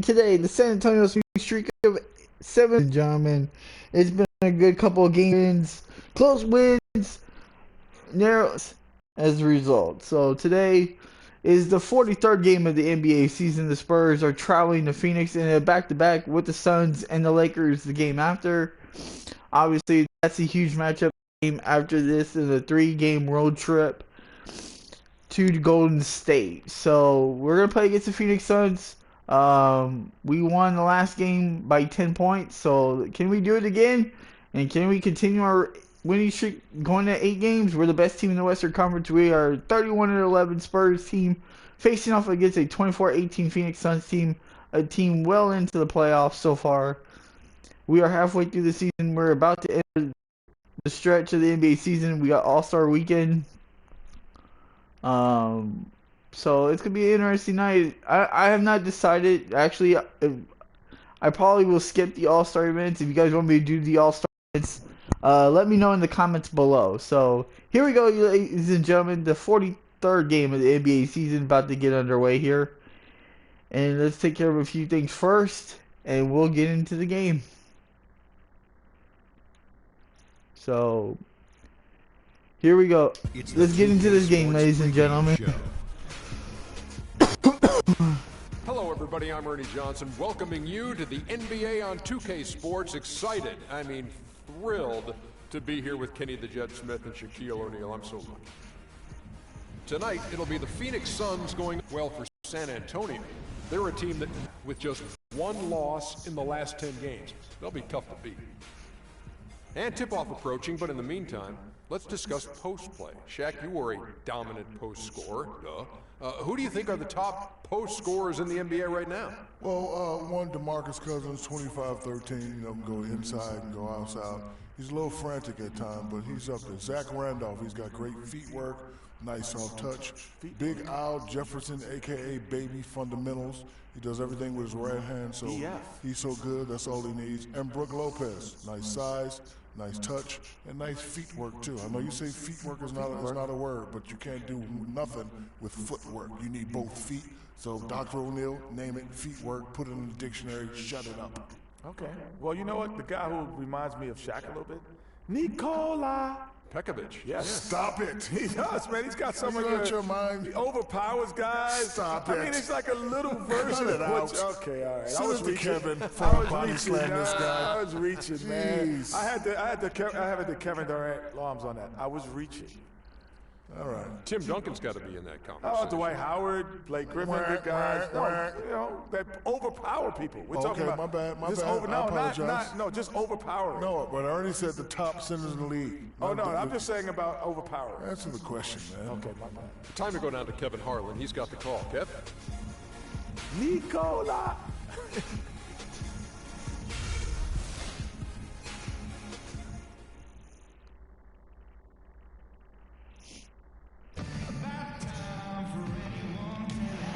Today, the San Antonio's streak of 7, gentlemen. It's been a good couple of games, close wins, narrows as a result. So today is the 43rd game of the NBA season. The Spurs are traveling to Phoenix in a back-to-back with the Suns and the Lakers the game after. Obviously, that's a huge matchup game after this in a 3-game road trip to Golden State. So we're going to play against the Phoenix Suns. We won the last game by 10 points. So can we do it again? And can we continue our winning streak going to 8 games? We're the best team in the Western Conference. We are 31-11 Spurs team facing off against a 24-18 Phoenix Suns team, a team well into the playoffs so far. We are halfway through the season. We're about to enter the stretch of the NBA season. We got All-Star Weekend. So it's gonna be an interesting night. I have not decided. Actually, I probably will skip the All-Star events. If you guys want me to do the All-Star events, let me know in the comments below. So here we go, ladies and gentlemen. The 43rd game of the NBA season about to get underway here, and let's take care of a few things first, and we'll get into the game. So here we go. Let's get into this game, ladies and gentlemen. Hello everybody, I'm Ernie Johnson, welcoming you to the NBA on 2K Sports. Excited, I mean thrilled to be here with Kenny the Jet Smith and Shaquille O'Neal. I'm so lucky. Tonight, it'll be the Phoenix Suns going well for San Antonio. They're a team that, with just one loss in the last 10 games, they'll be tough to beat. And tip-off approaching, but in the meantime, let's discuss post-play. Shaq, you were a dominant post-scorer, duh. Who do you think are the top post scorers in the NBA right now? Well, one, DeMarcus Cousins, 25-13, you know, can go inside and go outside. He's a little frantic at times, but he's up there. Zach Randolph, he's got great feet work, nice soft touch. Big Al Jefferson, a.k.a. Baby Fundamentals. He does everything with his right hand, so he's so good, that's all he needs. And Brook Lopez, nice size, nice touch, and nice feet work too. I know you say feet work is not a word, but you can't do nothing with footwork. You need both feet. So Dr. O'Neal, name it, feet work, put it in the dictionary, shut it up. Okay. Well, you know what? The guy who reminds me of Shaq a little bit, Nikola Pekovic. Yes. Stop it. He does, man. He's got some of your mind. He overpowers guys. Stop it. I mean, it's like a little version of what. Okay, all right. Send it to Kevin for a body slam this guy. I was reaching, man. I had the Kevin Durant alarms on that. I was reaching. All right. Tim Duncan's got to be in that conversation. Oh, Dwight Howard, Blake Griffin, good guys. No, you know, that overpower people. We're talking about. My bad. I apologize. Just overpowering. No, but I already said the top centers in the league. Oh, no, I'm just saying about overpowering. Answer the question, man. Okay, my bad. Time to go down to Kevin Harlan. He's got the call. Kev? Nikola.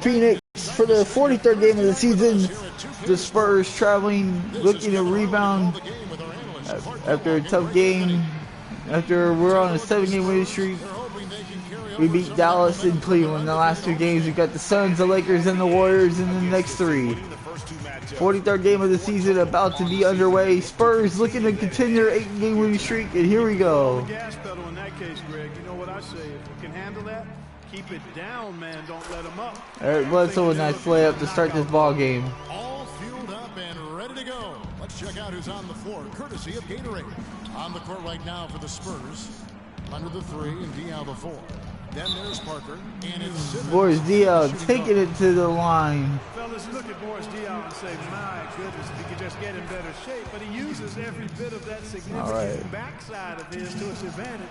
Phoenix for the 43rd game of the season. The Spurs traveling, looking to rebound after a tough game. After we're on a 7-game winning streak, we beat Dallas and Cleveland in the last 2 games. We've got the Suns, the Lakers, and the Warriors in the next 3. 43rd game of the season about to be underway. Spurs looking to continue their 8-game winning streak, and here we go. Gas pedal in that case, Greg. You know what I say? If you can handle that, keep it down, man. Don't let them up. Eric Bledsoe with a nice layup to start this ball game. All fueled up and ready to go. Let's check out who's on the floor, courtesy of Gatorade. On the court right now for the Spurs. Under the 3 and Diaw the 4. Then there's Parker, and it's Simmons. Boris Diaw taking it to the line. Fellas, you look at Boris Diaw and say, my goodness, if he could just get in better shape. But he uses every bit of that significant backside of his to his advantage.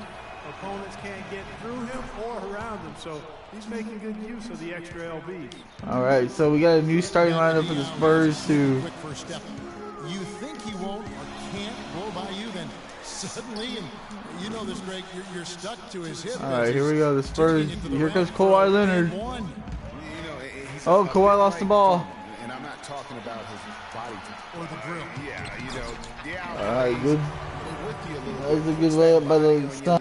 Opponents can't get through him or around him, so he's making good use of the extra LBs. All right, so we got a new starting lineup for the Spurs to. Quick first step. You think he won't or can't roll by you, then suddenly, and you know this, Greg, you're stuck to his hip. All right, here we go. The Spurs. Here comes Kawhi Leonard. Oh, Kawhi lost the ball. And I'm not talking about his body or the drill. Yeah, you know. All right, good. That was a good layup by the Suns.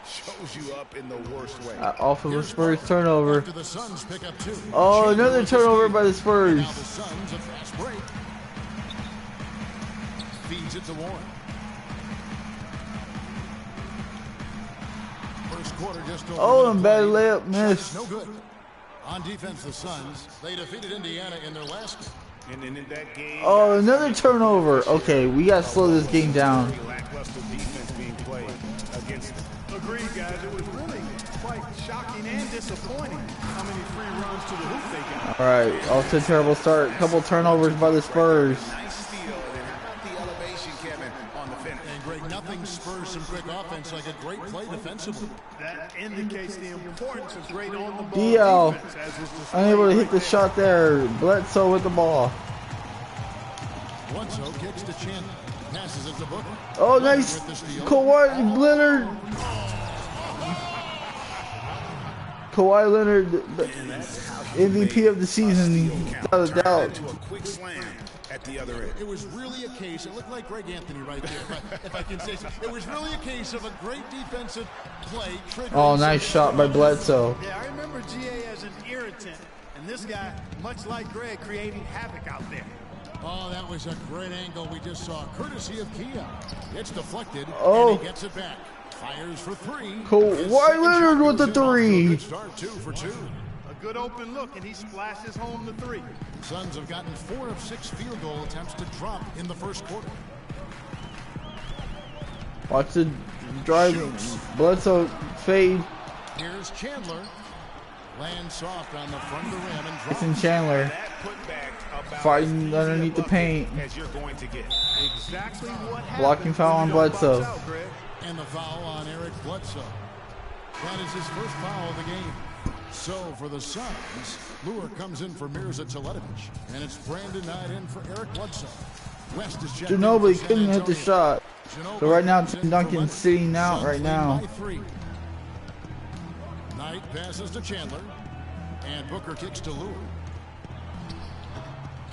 shows you up in the worst way. Off of a Spurs turnover. After the Suns pick up 2. Oh, another Chandler turnover by the Spurs. Now the Suns a fast break. Feeds it to Warren. First quarter just over. Oh, and bad layup missed. No good. On defense, the Suns, they defeated Indiana in their last game. And then in that game, Oh, another turnover. Okay, we got to slow this game down. lackluster defense being played against them. Agreed, guys. It was really quite shocking and disappointing how many free runs to the hoop they got. All right, off to a terrible start. Couple turnovers by the Spurs. Nice steal. And how about the elevation, Kevin, on the finish? And Greg, nothing spurs some quick offense like a great play defensively. That indicates the importance of great on the ball DL defense, as was displayed unable to hit right the there. shot there. Bledsoe with the ball. Bledsoe kicks to Chandler. Passes it to Booker. Oh, nice. With the steal. Kawhi Leonard. Kawhi Leonard, the MVP of the season, without a doubt. To a quick slam at the other end. It was really a case, it looked like Greg Anthony right there, if I can say so. It was really a case of a great defensive play. Oh, nice shot by Bledsoe. Yeah, I remember GA as an irritant, and this guy, much like Greg, creating havoc out there. Oh, that was a great angle we just saw, courtesy of Kia. It's deflected, Oh. and he gets it back. Fires for 3. Kawhi Leonard with the 3. Good start, 2 for 2. A good open look, and he splashes home the 3. Suns have gotten 4 of 6 field goal attempts to drop in the first quarter. Watch the driving. Bledsoe fade. Here's Chandler. Lands soft on the front of the rim and It's drops. in Chandler. That putback about Fighting as easy underneath a the bucket paint. as you're going to get. Exactly what happened. Blocking foul when on you don't box Bledsoe. out, Greg. And the foul on Eric Bledsoe. That is his first foul of the game. So for the Suns, Lure comes in for Mirza Teletovic, and it's Brandon Knight in for Eric Bledsoe. West is checked in for Ginobili San couldn't hit the Antonio. shot. Ginobili So right now, comes in Tim for Duncan's West. sitting out Suns right lead now. by 3. Knight passes to Chandler, and Booker kicks to Lure.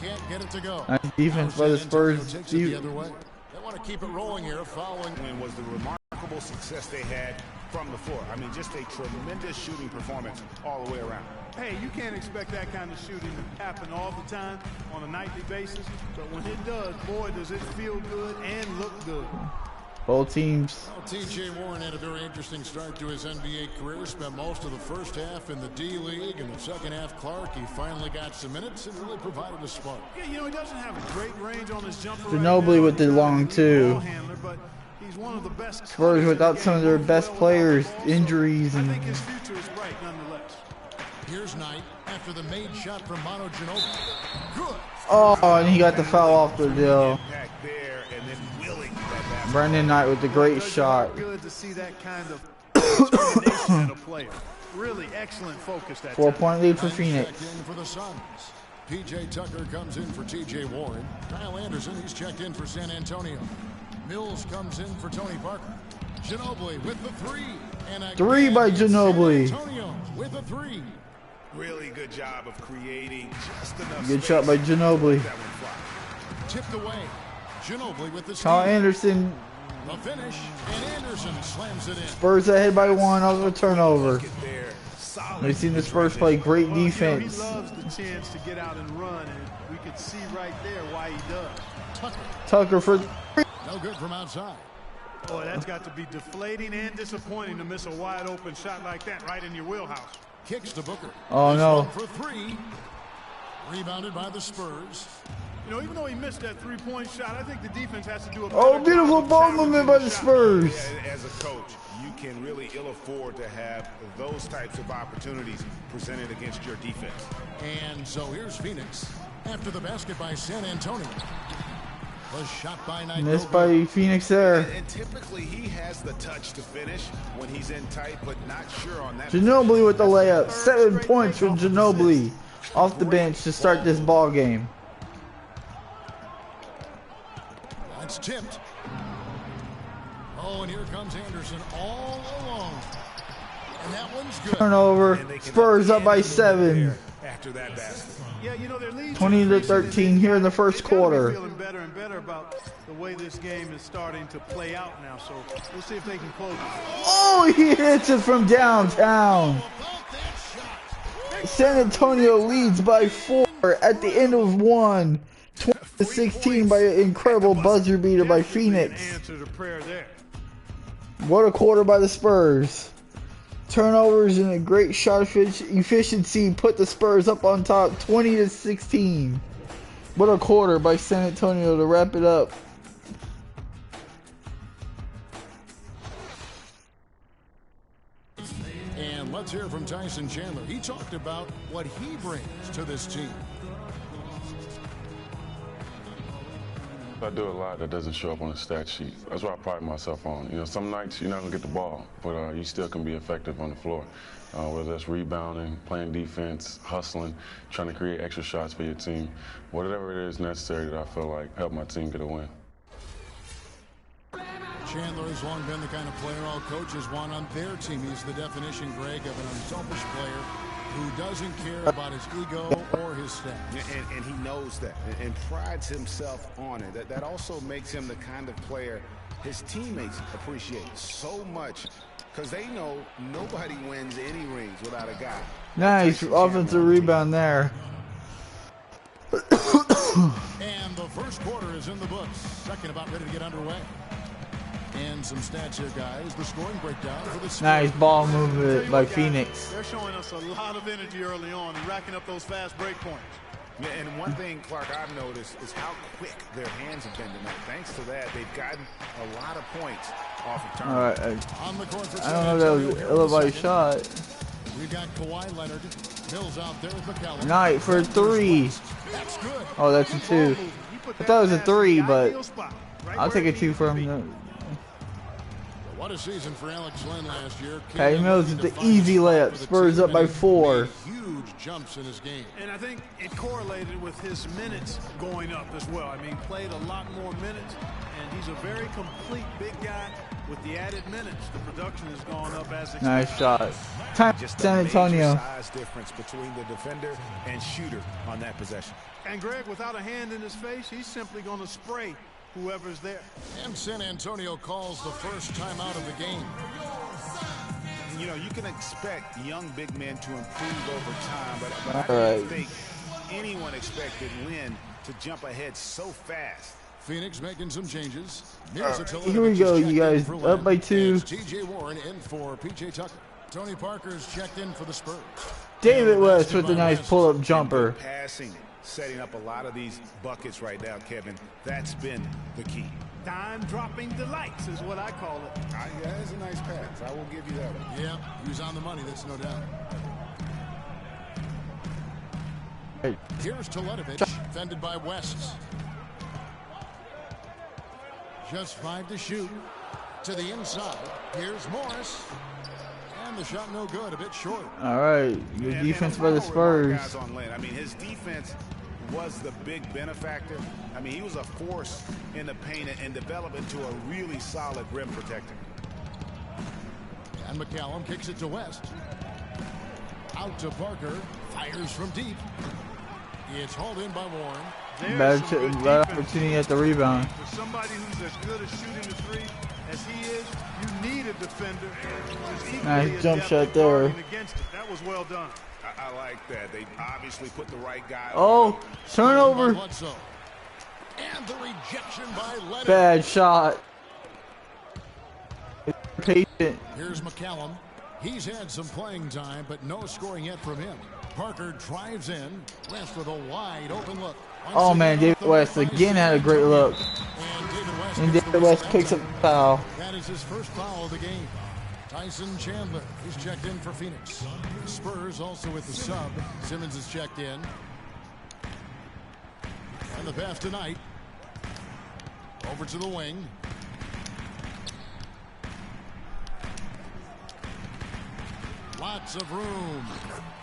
Can't get it to go. Nice defense by the San Antonio Spurs. takes it the other way. They want to keep it rolling here following. Win was the remarkable success they had from the floor. I mean, just a tremendous shooting performance all the way around. Hey, you can't expect that kind of shooting to happen all the time on a nightly basis, but when it does, boy, does it feel good and look good. Both teams. Well, T.J. Warren had a very interesting start to his NBA career. Spent most of the first half in the D-League, and the second half, Clark, he finally got some minutes and really provided a spark. Yeah, you know, he doesn't have a great range on his jumper. Ginobili with the long two. Handler, but he's one of the best Spurs without some of their best players, injuries, I and think his future is bright nonetheless. Here's Knight after the made shot from Manu Ginobili. Good. oh, and he got the foul off the deal. Impact there and then willing that basket. Brandon Knight with the great Does it shot. look good to see that kind of determination in a player. Really excellent focus that 4-point lead for Knight Phoenix. checked in for the Suns. P.J. Tucker comes in for T.J. Warren. Kyle Anderson, he's checked in for San Antonio. Mills comes in for Tony Parker. Ginobili with the 3. And again, 3 by it's Ginobili. San Antonio with a 3. Really good job of creating just enough Good space shot by Ginobili. that one fly. Tipped away. Ginobili with the Kyle steal. Anderson. The finish, and Anderson slams it in. Spurs ahead by 1 off of a turnover. Get there. Solid. We've seen the Spurs play great Well, you know, defense. he loves the chance to get out and run, and we could see right there why he does. Tucker, Tucker for no good from outside. Boy, that's got to be deflating and disappointing to miss a wide open shot like that right in your wheelhouse. Kicks to Booker. Oh, This no. one for 3. Rebounded by the Spurs. You know, even though he missed that three-point shot, I think the defense has to do a better Oh, job beautiful of ball challenging movement by the shot. Spurs. Yeah, as a coach, you can really ill afford to have those types of opportunities presented against your defense. And so here's Phoenix after the basket by San Antonio. Was shot by Knight. Missed no good. by Phoenix there. And typically he has the touch to finish when he's in tight, but not sure on that. Ginobili with the layup. 7 points from Ginobili off the bench to start this ball game. That's tipped. Oh, and here comes Anderson all alone. And that one's good. Turnover. Spurs up by 7. After that basket. Yeah, you know, their lead's 20-13 here in the first quarter. Feeling better and better about the way this game is starting to play out now. So we'll see if they can close it. Oh, he hits it from downtown. San Antonio leads by 4 at the end of 1. 20-16 by an incredible buzzer beater by Phoenix. Answer to prayer there. What a quarter by the Spurs. Turnovers and a great shot efficiency put the Spurs up on top 20-16. What a quarter by San Antonio to wrap it up. And let's hear from Tyson Chandler. He talked about what he brings to this team. I do a lot that doesn't show up on the stat sheet. That's what I pride myself on. You know, some nights you're not going to get the ball, but you still can be effective on the floor. Whether that's rebounding, playing defense, hustling, trying to create extra shots for your team. Whatever it is necessary that I feel like help my team get a win. Chandler has long been the kind of player all coaches want on their team. He's the definition, Greg, of an unselfish player who doesn't care about his ego or his stats. And he knows that and prides himself on it. That also makes him the kind of player his teammates appreciate so much because they know nobody wins any rings without a guy. Nice offensive rebound there. And the first quarter is in the books. Second about ready to get underway. And some stats here, guys. The scoring breakdown for the Spurs. Nice ball movement by Phoenix. They're showing us a lot of energy early on and racking up those fast break points. Yeah, and one thing, Clark, I've noticed is how quick their hands have been tonight. Thanks to that, they've gotten a lot of points off of turnovers. All right. On the court for I don't know if that was a shot. We've got Kawhi Leonard. Mills out there with McCallum. Night for 3. That's good. Oh, that's a 2. I thought it was a 3, but I'll take a 2 from him. What a season for Alex Len last year. Patty Mills is the easy layup. Spurs up by 4. Huge jumps in his game. And I think it correlated with his minutes going up as well. I mean, played a lot more minutes, and he's a very complete big guy. With the added minutes, the production has gone up as expected. Nice shot. Time Just San a major Antonio. size difference between the defender and shooter on that possession. And Greg, without a hand in his face, he's simply going to spray whoever's there. And San Antonio calls the first time out of the game. You know, you can expect young big men to improve over time, but I All don't right. think anyone expected Lynn to jump ahead so fast. Phoenix making some changes. Here we go, you guys. Up by 2. TJ Warren in for PJ Tucker. Tony Parker's checked in for the Spurs. David West with a nice pull-up jumper. Passing, setting up a lot of these buckets right now, Kevin. That's been the key. Dime-dropping delights is what I call it. Yeah, that's a nice pass. I will give you that one. Yeah, he was on the money, that's no doubt. Hey. Here's Teletovic, defended by West. Just 5 to shoot. To the inside. Here's Morris. And the shot no good, a bit short. All right, good defense by the Spurs. I mean, his defense was the big benefactor. I mean, he was a force in the paint and developed into a really solid rim protector. And McCallum kicks it to West. Out to Parker. Fires from deep. It's hauled in by Warren. Bad opportunity at the rebound. For somebody who's as good at shooting the 3 as he is, you need a defender who's equally Nice jump adept shot at there. guarding against it. That was well done. I like that. They obviously put the right guy Oh, turnover. And the rejection by Leonard. Bad shot. Patient. Here's McCallum. He's had some playing time, but no scoring yet from him. Parker drives in. West with a wide open look. Oh man, David West again had a great look. And David West picks up the foul. That is his first foul of the game. Tyson Chandler, he's checked in for Phoenix. Spurs also with the sub. Simmons is checked in. And the pass tonight. Over to the wing. Lots of room.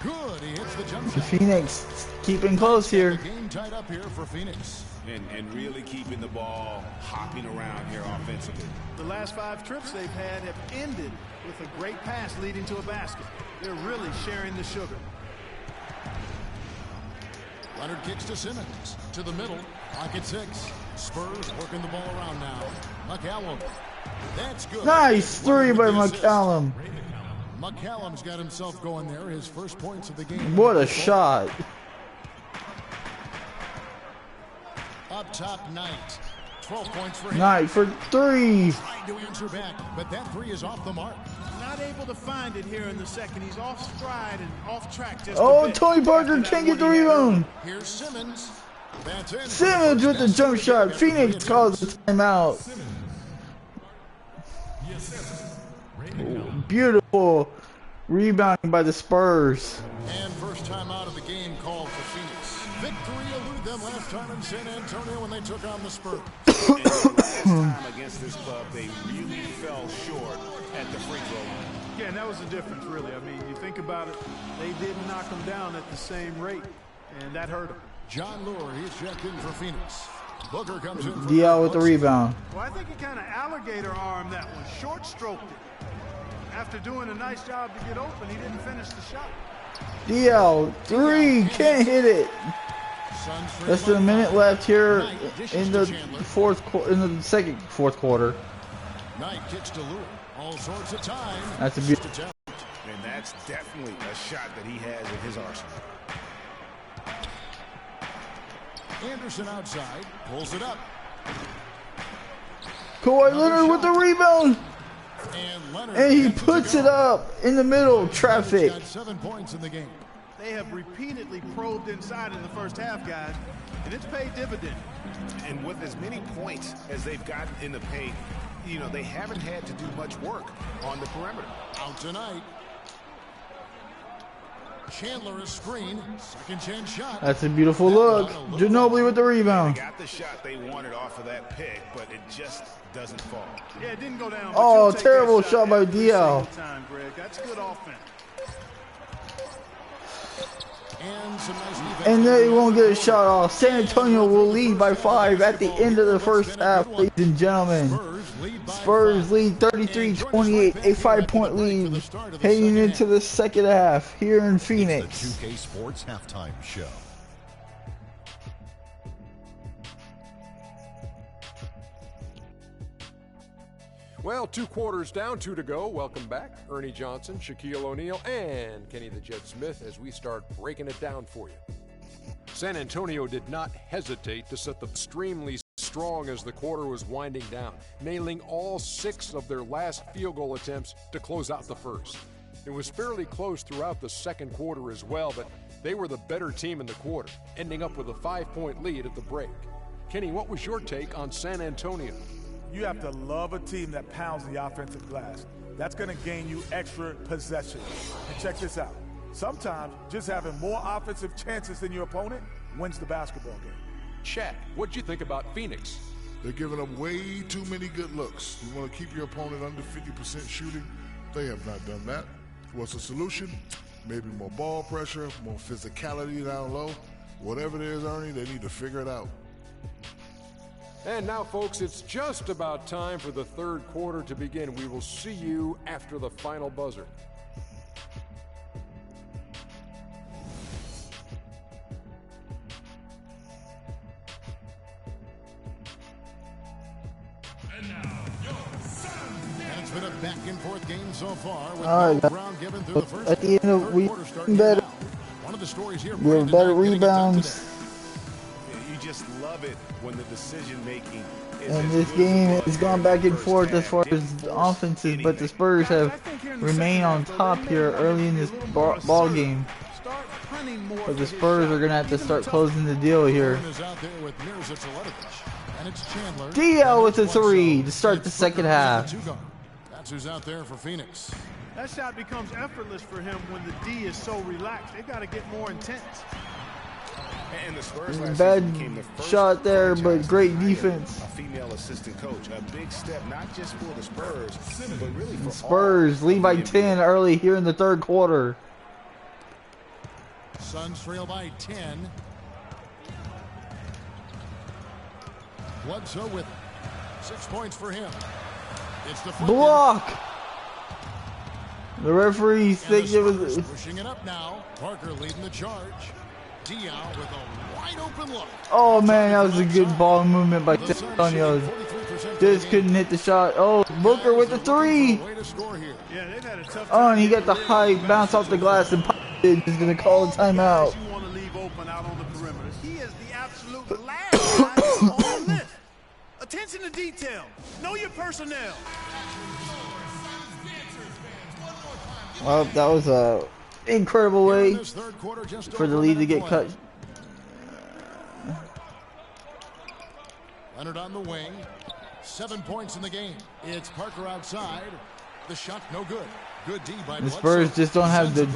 Good. He hits the jump shot. Phoenix keeping close here. Game tied up here for Phoenix. And really keeping the ball hopping around here offensively. The last 5 trips they've had have ended with a great pass leading to a basket. They're really sharing the sugar. Leonard kicks to Simmons. To the middle. Lock at 6. Spurs working the ball around now. McCallum. That's good. Nice 3 by McCallum. McCallum's got himself going there. His first points of the game. What a shot. Up top, Knight. 12 points for him. Knight for 3. Trying to answer back, but that 3 is off the mark. Not able to find it here in the second. He's off stride and off track just Oh, a bit. Tony Parker can't get the rebound. Here's Simmons. That's in. Simmons with the jump shot. Phoenix calls the timeout. Beautiful rebounding by the Spurs. And first time out of the game called for Phoenix. Victory eluded them last time in San Antonio when they took on the Spurs. And the last time against this club, they really fell short at the free throw line. Yeah, and that was the difference, really. I mean, you think about it, they didn't knock them down at the same rate, and that hurt them. John Lure, he's checked in for Phoenix. Booker comes in for DL with the rebound. Well, I think he kind of alligator armed that one, short stroked it. After doing a nice job to get open, he didn't finish the shot. DL 3 can't hit it. Less than a minute left here in the fourth quarter. Knight kicks to Lure. All sorts of time. That's a beautiful. And that's definitely a shot that he has in his arsenal. Anderson outside, pulls it up. Kawhi Leonard with the rebound. And Leonard And he puts it up in the middle. Traffic. got 7 points in the game. They have repeatedly probed inside in the first half, guys, and it's paid dividend. And with as many points as they've gotten in the paint, you know, they haven't had to do much work on the perimeter. Out tonight. Chandler a screen. Second chance shot. That's a beautiful look. Ginobili with the rebound. They got the shot they wanted off of that pick, but it just doesn't fall. Yeah, it didn't go down. Oh, but you take terrible that shot by every DL. single time, Greg. That's good offense. And some nice defense. And they won't get a shot off. San Antonio will lead by 5 at the end of the first half, ladies and gentlemen. Spurs lead 33-28, a 5-point lead heading into the second half here in Phoenix. The 2K Sports Halftime Show. Well, 2 quarters down, 2 to go. Welcome back. Ernie Johnson, Shaquille O'Neal, and Kenny the Jet Smith as we start breaking it down for you. San Antonio did not hesitate to set the extremely strong as the quarter was winding down, nailing all 6 of their last field goal attempts to close out the first. It was fairly close throughout the second quarter as well, but they were the better team in the quarter, ending up with a 5-point lead at the break. Kenny, what was your take on San Antonio? You have to love a team that pounds the offensive glass. That's going to gain you extra possessions. And check this out. Sometimes just having more offensive chances than your opponent wins the basketball game. Shaq, what'd you think about Phoenix? They're giving up way too many good looks. You want to keep your opponent under 50% shooting? They have not done that. What's the solution? Maybe more ball pressure, more physicality down low. Whatever it is, Ernie, they need to figure it out. And now, folks, it's just about time for the third quarter to begin. We will see you after the final buzzer. It's been a back and forth game so far. With All right, ground given through the first at the end of we better. One of the stories here. We have better rebounds. You just love it when the decision making is. And this game has gone back and forth as far as the offenses, but the Spurs have remained on top here early in this ball game. But the Spurs are going to have to start closing the deal here. DL with a 3 to start the second half. That's who's out there for Phoenix. That shot becomes effortless for him when the D is so relaxed. They've got to get more intense. And the Spurs Bad shot there, but great defense. A female assistant coach, a big step not just for the Spurs, but really for Spurs lead by 10 early here in the third quarter. Suns trail by 10. Bledsoe with 6 points for him. It's the block. The referee think it was pushing it up now. Parker leading the charge. Diaw with a wide open look. Oh man, that was a good ball movement by San Antonio. Just couldn't hit the shot. Oh, Booker with the three. Oh, and he got the high bounce off the glass and is gonna call a timeout. You want to leave open out on the perimeter. He is the absolute last guy on the list. Attention to detail. Know your personnel. Well, that was a incredible way for the lead to get cut. Leonard on the wing. 7 points in the game. It's Parker outside. The shot no good. Good D by the Spurs just don't have the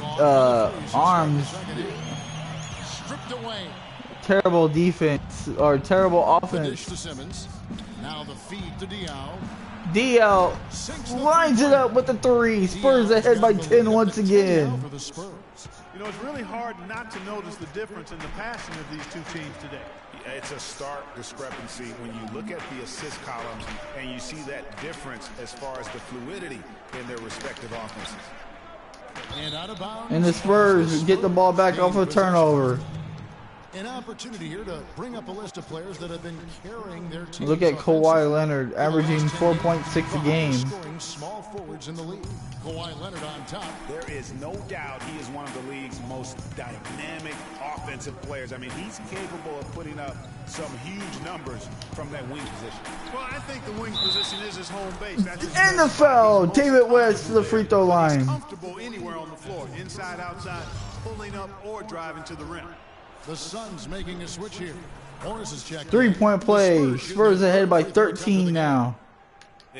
arms. Stripped away. Terrible defense or terrible offense. To Simmons. Now the feed to Diaw. Diaw lines it up with the three. Spurs ahead by 10 once again. You know, it's really hard not to notice the difference in the passing of these two teams today. It's a stark discrepancy when you look at the assist columns and you see that difference as far as the fluidity in their respective offenses. And out of bounds. And the Spurs get the ball back off a turnover. An opportunity here to bring up a list of players that have been carrying their team. Look at Kawhi Leonard averaging 4.6 a game. Scoring small forwards in the league. Kawhi Leonard on top. There is no doubt he is one of the league's most dynamic offensive players. I mean, he's capable of putting up some huge numbers from that wing position. Well, I think the wing position is his home base. That's his and the foul. David West to the free throw line. He's comfortable anywhere on the floor, inside, outside, pulling up or driving to the rim. The Suns making a switch here. Morris is checking. 3-point play. Spurs ahead by 13 now.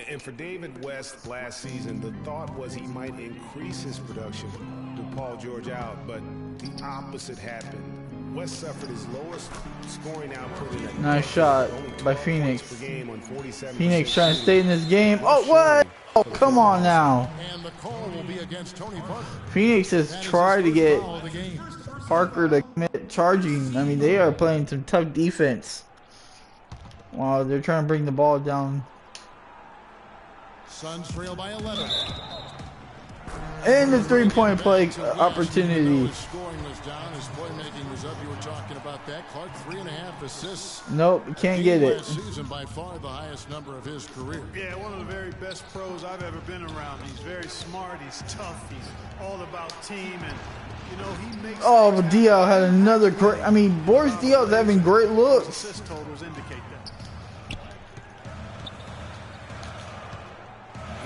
And for David West last season, the thought was he might increase his production with Paul George out, but the opposite happened. West suffered his lowest scoring output in that. Nice shot by Phoenix. Phoenix trying to stay in this game. Oh, what? Oh, come on now. And the call will be against Tony Parker. Phoenix has tried to get Parker to commit charging. I mean, they are playing some tough defense. Wow, they're trying to bring the ball down. Suns trail by 11. And the 3-point play opportunity. Scoring was down, his playmaking was up. You were talking about that. Clark 3.5 assists. Nope, can't get it. Last season by far the highest number of his career. Yeah, one of the very best pros I've ever been around. He's very smart. He's tough. He's all about team, and you know he makes. Oh, but Diaw had another great. I mean, Boris Diaw's having great looks. Assist totals indicate that.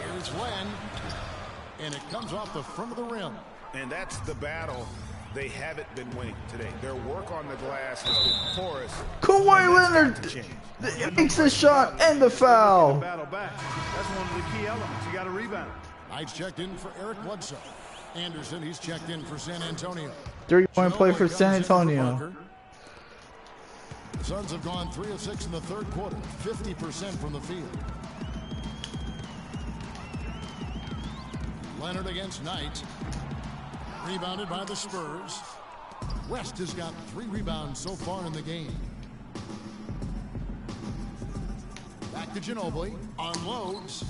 Here's Len, and it comes off the front of the rim. And that's the battle they haven't been winning today. Their work on the glass has been porous. Kawhi Leonard makes the shot and the foul. Battle back. That's one of the key elements. You got to rebound. Knights checked in for Eric Bledsoe. Anderson, he's checked in for San Antonio. 3-point play for San Antonio. The Suns have gone 3 of 6 in the third quarter, 50% from the field. Leonard against Knight. Rebounded by the Spurs. West has got 3 rebounds so far in the game. Back to Ginobili. Unloads.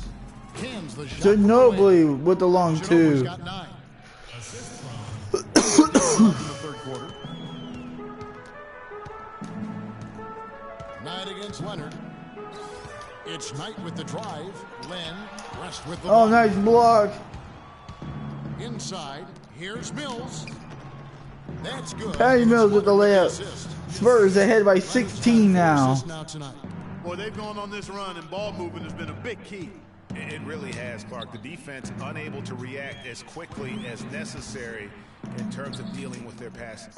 Cans the shot. Ginobili with the long two. Got 9. in the third quarter. Knight against Leonard. It's Knight with the drive. Len. West with the block. Nice block. Inside, here's Mills. That's good. Patty Mills with the layup. Spurs ahead by 16 now. Boy, they've gone on this run, and ball movement has been a big key. It really has, Clark. The defense unable to react as quickly as necessary in terms of dealing with their passes.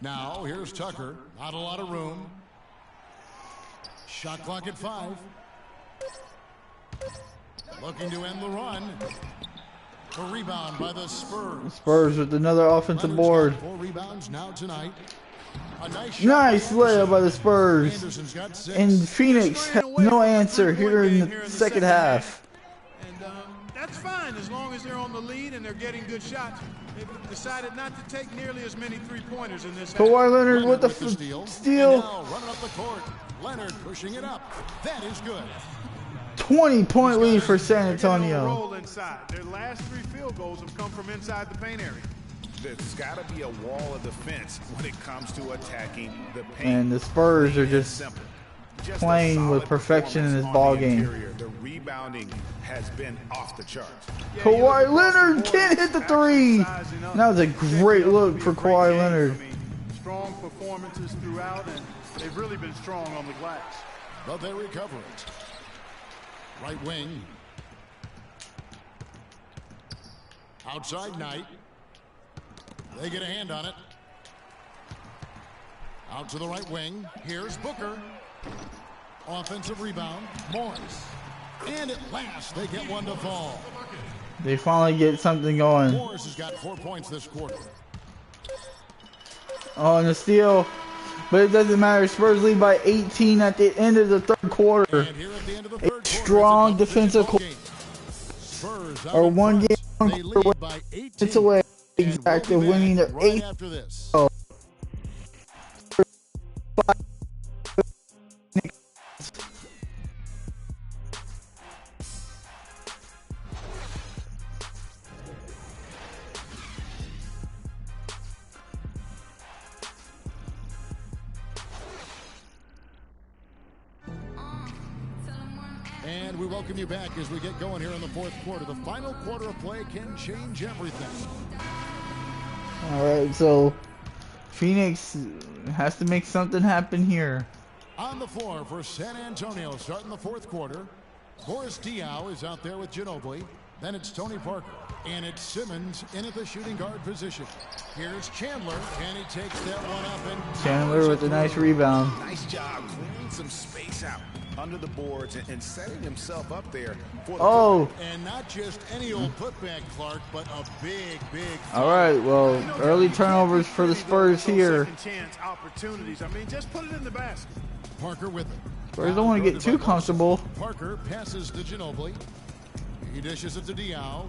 Now, here's Tucker. Not a lot of room. Shot clock at 5. Looking to end the run. A rebound by the Spurs. Spurs with another offensive board. 4 rebounds now tonight. A nice layup by the Spurs. And Phoenix has no answer here in the second half. And that's fine as long as they're on the the lead and they're getting good shots. They've decided not to take nearly as many three-pointers in this half. Kawhi Leonard with the steal. steal. Now running up the court. Leonard pushing it up. That is good. 20-point lead for San Antonio. Roll inside. Their last 3 field goals have come from inside the paint area. There's got to be a wall of defense when it comes to attacking the paint. And the Spurs are just playing with perfection in this ball game. The rebounding has been off the charts. Yeah, Kawhi Leonard can't hit the 3. That was a great look for Kawhi Leonard. I mean, strong performances throughout, and they've really been strong on the glass. But they recover it. Right wing. Outside Knight. They get a hand on it. Out to the right wing. Here's Booker. Offensive rebound. Morris. And at last, they get one to fall. They finally get something going. Morris has got 4 points this quarter. Oh, and a steal. But it doesn't matter. Spurs lead by 18 at the end of the third quarter. And here at the end of the third quarter, Strong defensive quarter. Spurs or one game they lead by 18. it's away. Exactly, we'll winning their right 8th. after this. And we welcome you back as we get going here in the fourth quarter. The final quarter of play can change everything. All right, so Phoenix has to make something happen here. On the floor for San Antonio, starting the fourth quarter, Boris Diaw is out there with Ginobili. Then it's Tony Parker. And it's Simmons in at the shooting guard position. Here's Chandler, and he takes that one up. And Chandler with a nice rebound. Nice job clearing some space out under the boards and setting himself up there for the Oh. And not just any old putback, Clark, but a big, big. All right, well, early turnovers for the Spurs here. Second chance opportunities. I mean, just put it in the basket. Parker with it. Spurs don't want to get too comfortable. Parker passes to Ginobili. He dishes it to Diaw.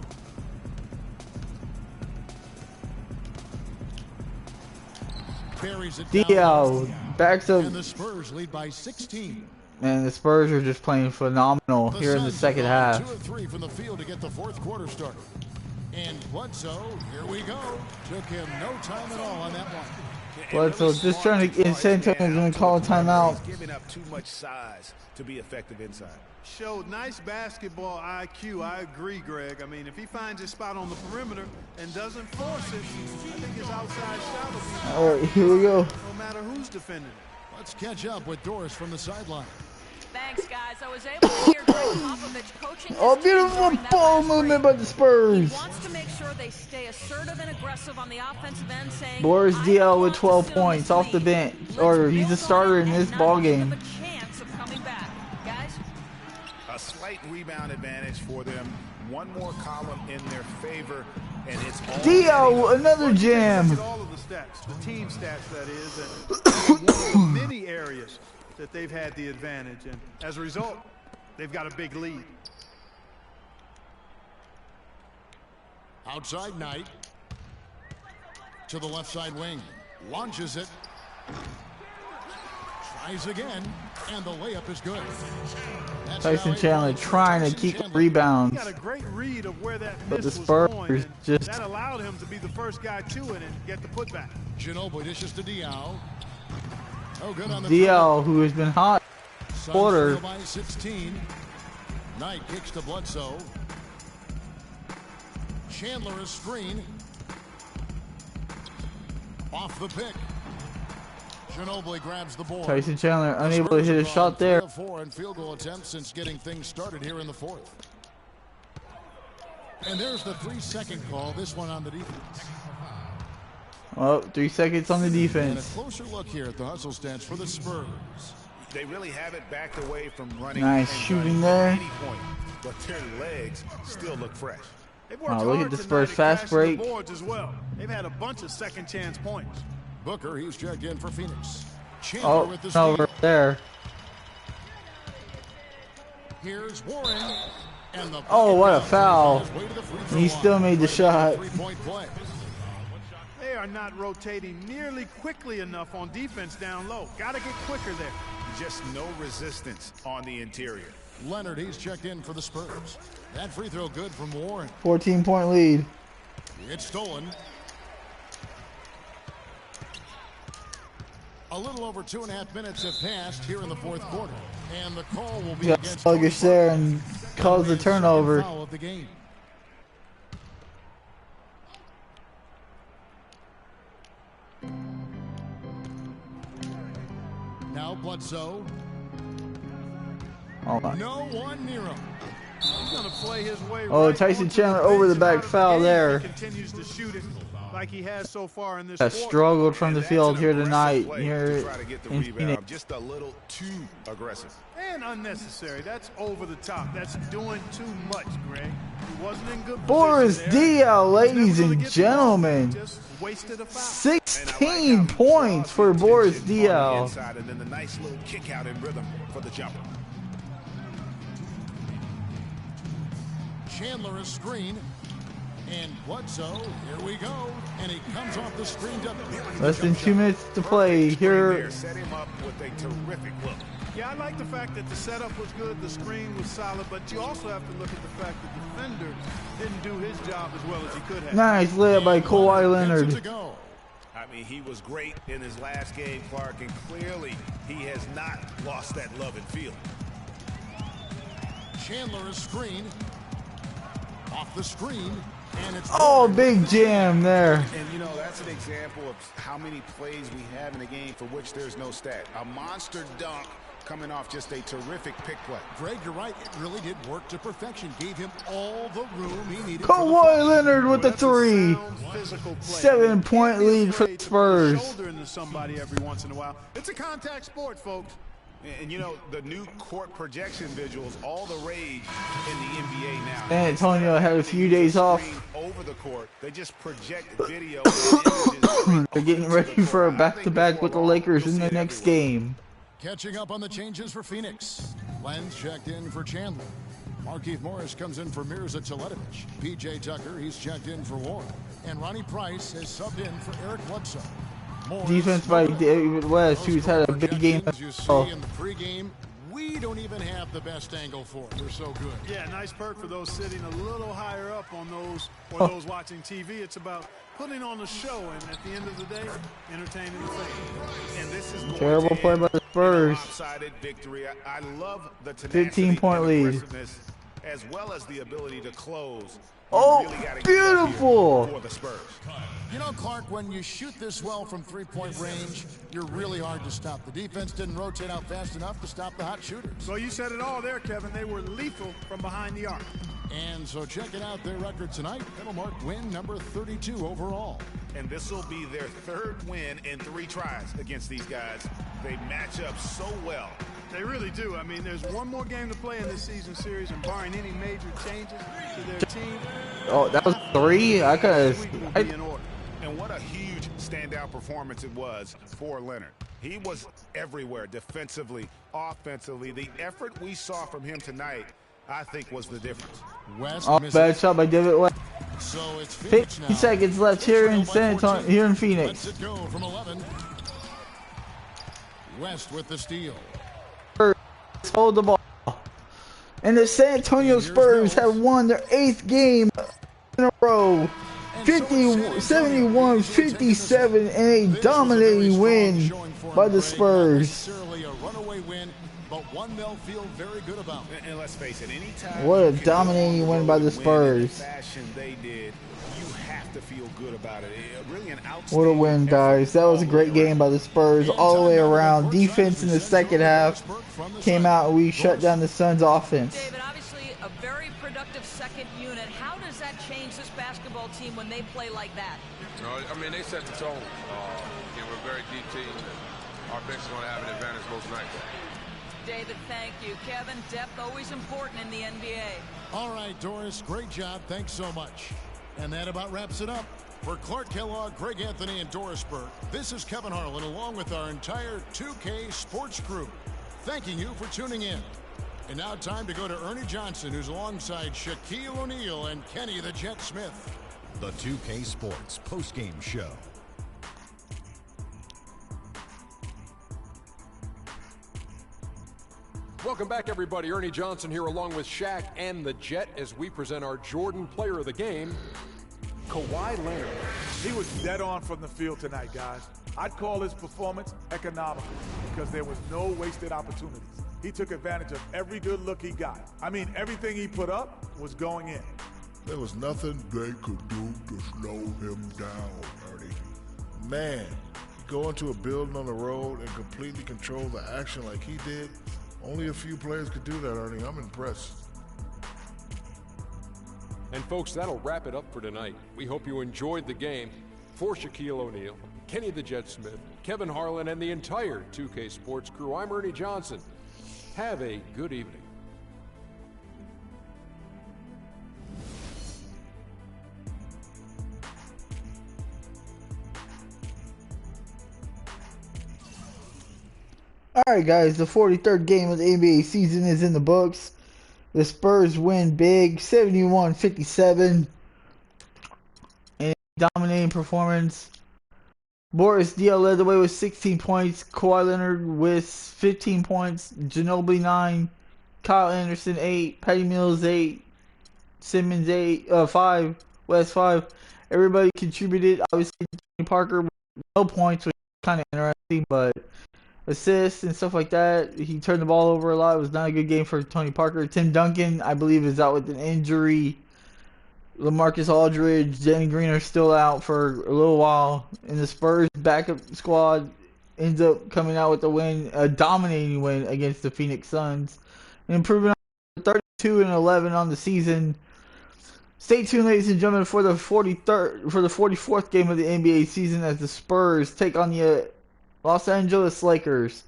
Buries it down. Diaw backs up. And the Spurs lead by 16. Man, the Spurs are just playing phenomenal here in the second half. 2 of 3 from the field to get the fourth quarter started. And Bledsoe, here we go. Took him no time at all on that one. Bledsoe just trying to get San Antonio's going to call a timeout. He's giving up too much size to be effective inside. Showed nice basketball IQ. I agree, Greg. I mean, if he finds his spot on the perimeter and doesn't force it, I think his outside shot will be All right, here we go. no matter who's defending it. Let's catch up with Doris from the sideline. Thanks, guys. I was able to hear Greg Popovich coaching. Oh, beautiful ball movement by the Spurs. He wants to make sure they stay assertive and aggressive on the offensive end, saying Boris I Diaw with want 12 to seal points this off the lead. bench, Let's or he's a build starter on in it this and ball not give game. them a chance of coming back. Guys? A slight rebound advantage for them. One more column in their favor, and it's all Diaw, another jam. Look at all of the stats, the team stats, that is, and one of the many areas that they've had the advantage, and as a result, they've got a big lead. Outside Knight. To the left side wing. Launches it. Tries again. And the layup is good. That's Tyson now 8 Chandler points for trying to Tyson keep Chandler. rebounds. He got a great read of where that But miss the was Spurs going, and just- that allowed him to be the first guy to it and get the putback. Ginobili dishes to Diaw. Oh, good on the Diaw, who has been hot. Suns quarter. trail by 16. Knight kicks to Bledsoe. Chandler is screen. Off the pick. Ginobili grabs the board. Tyson Chandler The unable to Spurs hit a have shot gone 3 there. of 4 in field goal attempts since getting things started here in the fourth. And there's the 3-second call. This one on the defense. Well, 3 seconds on the And a defense. closer look here at the hustle stats for the Spurs. They really have it backed away from running. Nice and shooting gunning there. at any point, but their legs still look fresh. They've worked Wow, look hard at the tonight Spurs at fast crashing break. the boards as well. They've had a bunch of second chance points. Booker, he's checked in for Phoenix. Chandler Oh, with the steal. over there. Here's Warren. Oh, what a foul. And he still made the shot. They are not rotating nearly quickly enough on defense down low. Got to get quicker there. Just no resistance on the interior. Leonard, he's checked in for the Spurs. That free throw good from Warren. 14-point lead. It's stolen. A little over 2.5 minutes have passed here in the fourth quarter. And the call will be Got against sluggish there and caused the turnover. Foul of the game. Now Bledsoe. Oh, my. No one near him. He's going to play his way Oh, Tyson Chandler over the back foul there. He continues to shoot it like he has so far in this Has quarter. struggled from the field here tonight. Here Try to get the in rebound, Phoenix. just a little too aggressive. And unnecessary. That's over the top. That's doing too much, Greg. He wasn't in good Boris position there. Diaw, ladies Never gonna and get the ball. gentlemen. Just wasted a foul. 16 points for Boris Diaw. Inside, and then the nice little kick out in rhythm for the jumper. Chandler is screen. And Bledsoe, here we go. And he comes off the screen. Less than 2 minutes to play here. Set him up with a terrific look. Yeah, I like the fact that the setup was good, the screen was solid, but you also have to look at the fact that the defender didn't do his job as well as he could have. Nice layup by Kawhi Leonard. I mean, he was great in his last game, Clark, and clearly he has not lost that love and feel. Chandler is screen. Off the screen. And it's Oh, big jam there. And, you know, that's an example of how many plays we have in a game for which there's no stat. A monster dunk coming off just a terrific pick play. Greg, you're right. It really did work to perfection. Gave him all the room he needed. Kawhi Leonard with the three. 7-point lead for the Spurs. Shoulder into somebody every once in a while. It's a contact sport, folks. And, you know, the new court projection visuals, all the rage in the NBA now. San Antonio had a few days off. Over the court, they just project video. They're getting ready for a back-to-back with the Lakers in the next game. Catching up on the changes for Phoenix. Lenz checked in for Chandler. Markieff Morris comes in for Mirza Teletovic. P.J. Tucker, he's checked in for Warren. And Ronnie Price has subbed in for Eric Bledsoe. Defense by David West, who's had a big game. You see in the pregame, we don't even have the best angle for it. We're so good. Yeah, nice perk for those sitting a little higher up on those or those watching TV. It's about putting on a show and at the end of the day, entertaining the fans. And this is Terrible play by the Spurs. Victory. I love the 15-point lead. As well as the ability to close. Oh, beautiful! For the Spurs. You know, Clark, when you shoot this well from three-point range, you're really hard to stop. The defense didn't rotate out fast enough to stop the hot shooters. So you said it all there, Kevin. They were lethal from behind the arc. And so checking out their record tonight, that'll mark win number 32 overall. And this will be their third win in 3 tries against these guys. They match up so well. They really do. I mean, there's one more game to play in this season series, and barring any major changes to their team. Oh, that was 3? I could have. And what a huge standout performance it was for Leonard. He was everywhere defensively, offensively. The effort we saw from him tonight, I think, was the difference. West bad shot by David West. So it's 50 seconds left here in San Antonio, here in Phoenix. Let's it go from 11. West with the steal. Hold the ball. And the San Antonio Spurs have won their 8th game in a row. 71-57 and a dominating win by the Spurs. But one they'll feel very good about. And let's face it, anytime what a dominating win by the Spurs. They did, you have to feel good about it. Really an what a win, guys. That was a great game by the Spurs all the way around. Defense in the second half came out and we shut down the Suns' offense. David, obviously a very productive second unit. How does that change this basketball team when they play like that? I mean, they set the tone. We're a very deep team. Our bench is going to have an advantage most nights. David, thank you. Kevin, depth always important in the NBA. All right, Doris, great job. Thanks so much. And that about wraps it up. For Clark Kellogg, Greg Anthony, and Doris Burke, this is Kevin Harlan along with our entire 2K Sports crew, thanking you for tuning in. And now time to go to Ernie Johnson, who's alongside Shaquille O'Neal and Kenny the Jet Smith. The 2K Sports postgame show. Welcome back, everybody. Ernie Johnson here along with Shaq and the Jet as we present our Jordan Player of the Game, Kawhi Leonard. He was dead on from the field tonight, guys. I'd call his performance economical because there was no wasted opportunities. He took advantage of every good look he got. I mean, everything he put up was going in. There was nothing they could do to slow him down, Ernie. Man, go into a building on the road and completely control the action like he did. Only a few players could do that, Ernie. I'm impressed. And folks, that'll wrap it up for tonight. We hope you enjoyed the game. For Shaquille O'Neal, Kenny the Jet Smith, Kevin Harlan, and the entire 2K Sports crew, I'm Ernie Johnson. Have a good evening. Alright guys, the 43rd game of the NBA season is in the books. The Spurs win big, 71-57. In a dominating performance. Boris Diaw led the way with 16 points. Kawhi Leonard with 15 points. Ginobili 9. Kyle Anderson 8. Patty Mills 8. Simmons 5. West 5. Everybody contributed. Obviously, Tony Parker with no points, which is kind of interesting, but assists and stuff like that. He turned the ball over a lot. It was not a good game for Tony Parker. Tim Duncan, I believe, is out with an injury. LaMarcus Aldridge, Danny Green are still out for a little while. And the Spurs backup squad ends up coming out with a win, a dominating win against the Phoenix Suns. And improving on 32-11 on the season. Stay tuned, ladies and gentlemen, for the 44th game of the NBA season as the Spurs take on the Los Angeles Lakers.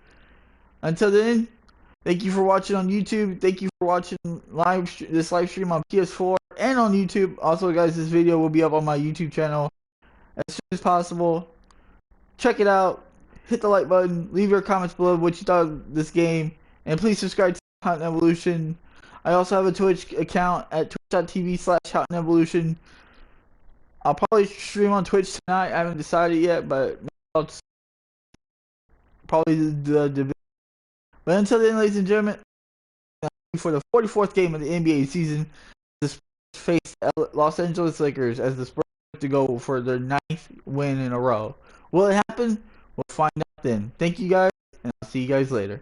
Until then, thank you for watching on YouTube. Thank you for watching this live stream on PS4 and on YouTube. Also, guys, this video will be up on my YouTube channel as soon as possible. Check it out. Hit the like button. Leave your comments below what you thought of this game. And please subscribe to Houghton Evolution. I also have a Twitch account at twitch.tv/HoughtonEvolution. I'll probably stream on Twitch tonight. I haven't decided yet, but I'll probably the but until then, ladies and gentlemen, for the 44th game of the NBA season, the Spurs face Los Angeles Lakers as the Spurs have to go for their 9th win in a row. Will it happen? We'll find out then. Thank you guys, and I'll see you guys later.